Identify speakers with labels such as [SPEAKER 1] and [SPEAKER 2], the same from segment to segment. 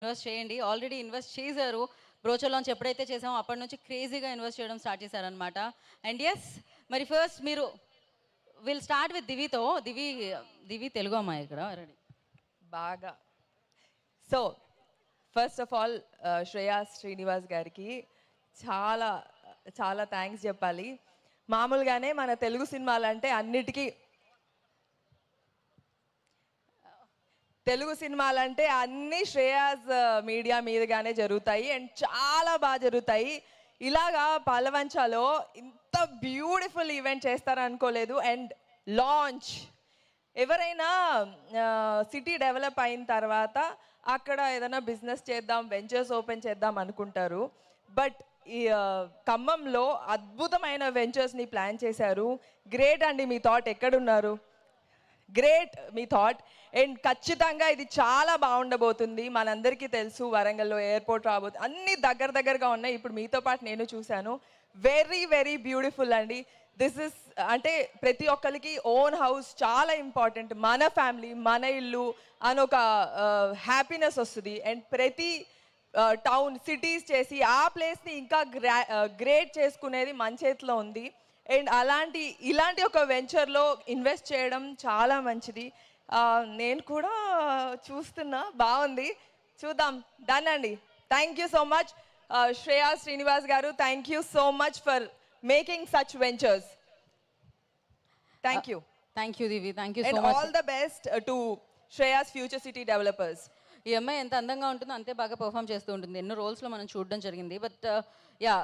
[SPEAKER 1] Invest చేయండి. Already invest చేశారు. Brochure launch ఎప్పుడైతే చేసామో అప్పటి నుంచి క్రేజీగా ఇన్వెస్ట్ చేయడం స్టార్ట్ చేశారనమాట. అండ్ యెస్, మరి ఫస్ట్ మీరు విల్ స్టార్ట్ విత్ దివితో. దివి తెలుగు అమ్మాయి ఇక్కడ రెడీ.
[SPEAKER 2] బాగా. So first of all Shreya Srinivas గారికి చాలా చాలా థ్యాంక్స్ చెప్పాలి. మామూలుగానే మన తెలుగు సినిమాలంటే అన్ని శ్రేయాస్ మీడియా మీదుగానే జరుగుతాయి అండ్ చాలా బాగా జరుగుతాయి. ఇలాగా పాలవంచలో ఇంత బ్యూటిఫుల్ ఈవెంట్ చేస్తారనుకోలేదు. అండ్ లాంచ్ ఎవరైనా సిటీ డెవలప్ అయిన తర్వాత అక్కడ ఏదైనా బిజినెస్ చేద్దాం, వెంచర్స్ ఓపెన్ చేద్దాం అనుకుంటారు. బట్ ఈ ఖమ్మంలో అద్భుతమైన వెంచర్స్ని ప్లాన్ చేశారు. గ్రేట్ అండి, మీ థాట్ ఎక్కడున్నారు? Great me thought. అండ్ ఖచ్చితంగా ఇది చాలా బాగుండబోతుంది. మనందరికీ తెలుసు వరంగల్లో ఎయిర్పోర్ట్ రాబోతుంది, అన్నీ దగ్గరగా ఉన్నాయి. ఇప్పుడు మీతో పాటు నేను చూశాను. వెరీ వెరీ బ్యూటిఫుల్ అండి. దిస్ ఇస్ అంటే ప్రతి ఒక్కరికి ఓన్ హౌస్ చాలా ఇంపార్టెంట్. మన ఫ్యామిలీ, మన ఇల్లు అని ఒక హ్యాపీనెస్ వస్తుంది. అండ్ ప్రతి టౌన్ సిటీస్ చేసి ఆ ప్లేస్ని ఇంకా గ్రేట్ చేసుకునేది మన చేతిలో ఉంది. అండ్ ఇలాంటి ఒక వెంచర్లో ఇన్వెస్ట్ చేయడం చాలా మంచిది. నేను కూడా చూస్తున్నా, బాగుంది, చూద్దాం. డన్ అండి. Thank you so much Shreya Srinivas గారు. Thank you so much for making such ventures. Thank you.
[SPEAKER 1] Thank you Divi, thank you so
[SPEAKER 2] and
[SPEAKER 1] much.
[SPEAKER 2] All the best to Shreya's future city developers.
[SPEAKER 1] ఈ అమ్మాయి ఎంత అందంగా ఉంటుందో అంతే బాగా పర్ఫామ్ చేస్తూ ఉంటుంది. ఎన్నో రోల్స్లో మనం చూడడం జరిగింది. బట్ యా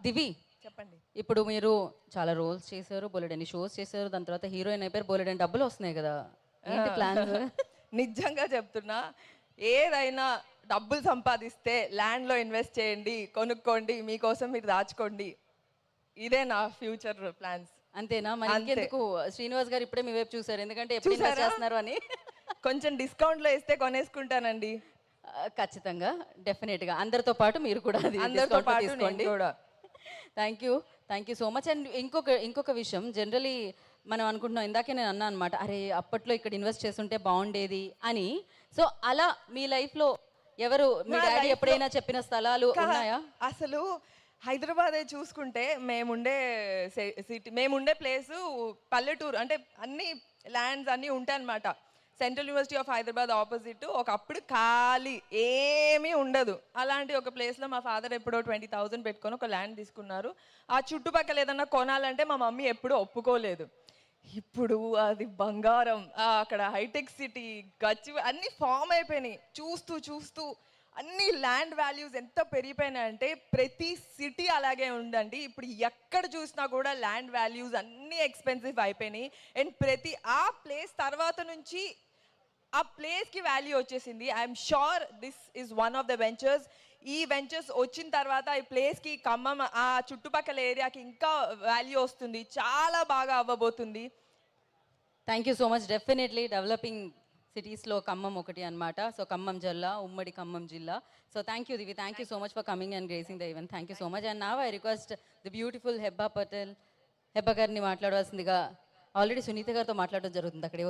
[SPEAKER 1] దివి,
[SPEAKER 2] చెప్పండి.
[SPEAKER 1] ఇప్పుడు మీరు చాలా రోల్స్ చేశారు, బోలెడన్ని షోస్ చేశారు, దాని తర్వాత హీరోయిన్ అయిపోయారు, బోలెడన్ని డబ్బులు వస్తున్నాయి కదా, ఏంటి ప్లాన్స్?
[SPEAKER 2] నిజంగా చెప్తున్నా, ఏదైనా డబ్బులు సంపాదిస్తే ల్యాండ్లో ఇన్వెస్ట్ చేయండి, కొనుక్కోండి, మీకోసం మీరు దాచుకోండి. ఇదే నా ఫ్యూచర్ ప్లాన్స్.
[SPEAKER 1] అంతేనా? మరి ఇంకెందుకు శ్రీనివాస్ గారు ఇప్పుడే మీ వైపు చూసారు, ఎందుకంటే ఎప్పుడు ఇన్వెస్ట్ చేస్తున్నారు అని.
[SPEAKER 2] కొంచెం డిస్కౌంట్లో ఇస్తే కొనేసుకుంటానండి.
[SPEAKER 1] ఖచ్చితంగా, డెఫినెట్గా అందరితో పాటు మీరు కూడా అది
[SPEAKER 2] అందరితో పాటు
[SPEAKER 1] తీసుకోండి.
[SPEAKER 2] కూడా.
[SPEAKER 1] Thank you so much. And ఇంకొక విషయం, జనరలీ మనం అనుకుంటున్నాం, ఇందాకే నేను అన్నా అనమాట, అరే అప్పట్లో ఇక్కడ ఇన్వెస్ట్ చేస్తుంటే బాగుండేది అని. సో అలా మీ లైఫ్లో ఎవరు, మీ డాడీ ఎప్పుడైనా చెప్పిన స్థలాలు ఉన్నాయా?
[SPEAKER 2] అసలు హైదరాబాదే చూసుకుంటే మేముండే ప్లేసు పల్లెటూరు. అంటే అన్ని ల్యాండ్స్ అన్నీ ఉంటాయి అన్నమాట. Central university of Hyderabad opposite ఒకప్పుడు ఖాళీ ఏమీ ఉండదు. అలాంటి ఒక ప్లేస్లో మా ఫాదర్ ఎప్పుడో 20,000 పెట్టుకొని ఒక ల్యాండ్ తీసుకున్నారు. ఆ చుట్టుపక్కల ఏదన్నా కొనాలంటే మా మమ్మీ ఎప్పుడూ ఒప్పుకోలేదు. ఇప్పుడు అది బంగారం. అక్కడ హైటెక్ సిటీ, అన్నీ ఫామ్ అయిపోయినాయి. చూస్తూ అన్ని ల్యాండ్ వాల్యూస్ ఎంత పెరిగిపోయినాయంటే ప్రతి సిటీ అలాగే ఉందండి. ఇప్పుడు ఎక్కడ చూసినా కూడా ల్యాండ్ వాల్యూస్ అన్నీ ఎక్స్పెన్సివ్ అయిపోయినాయి. అండ్ ఆ ప్లేస్ తర్వాత నుంచి ఆ ప్లేస్కి వాల్యూ వచ్చేసింది. I'm sure this is one of the ventures. ఈ వెంచర్స్ వచ్చిన తర్వాత ఈ ప్లేస్కి, ఖమ్మం ఆ చుట్టుపక్కల ఏరియాకి ఇంకా వాల్యూ వస్తుంది, చాలా బాగా అవ్వబోతుంది.
[SPEAKER 1] Thank you so much. Definitely developing సిటీస్లో ఖమ్మం ఒకటి అనమాట. సో ఖమ్మం జిల్లా, ఉమ్మడి ఖమ్మం జిల్లా. So thank you Divi, thank you so much for coming and gracing the event. Thank you so much. And now I request the beautiful Hebah Patel, Hebah గారిని మాట్లాడవలసిందిగా. ఆల్రెడీ సునీత గారితో మాట్లాడడం జరుగుతుంది అక్కడే.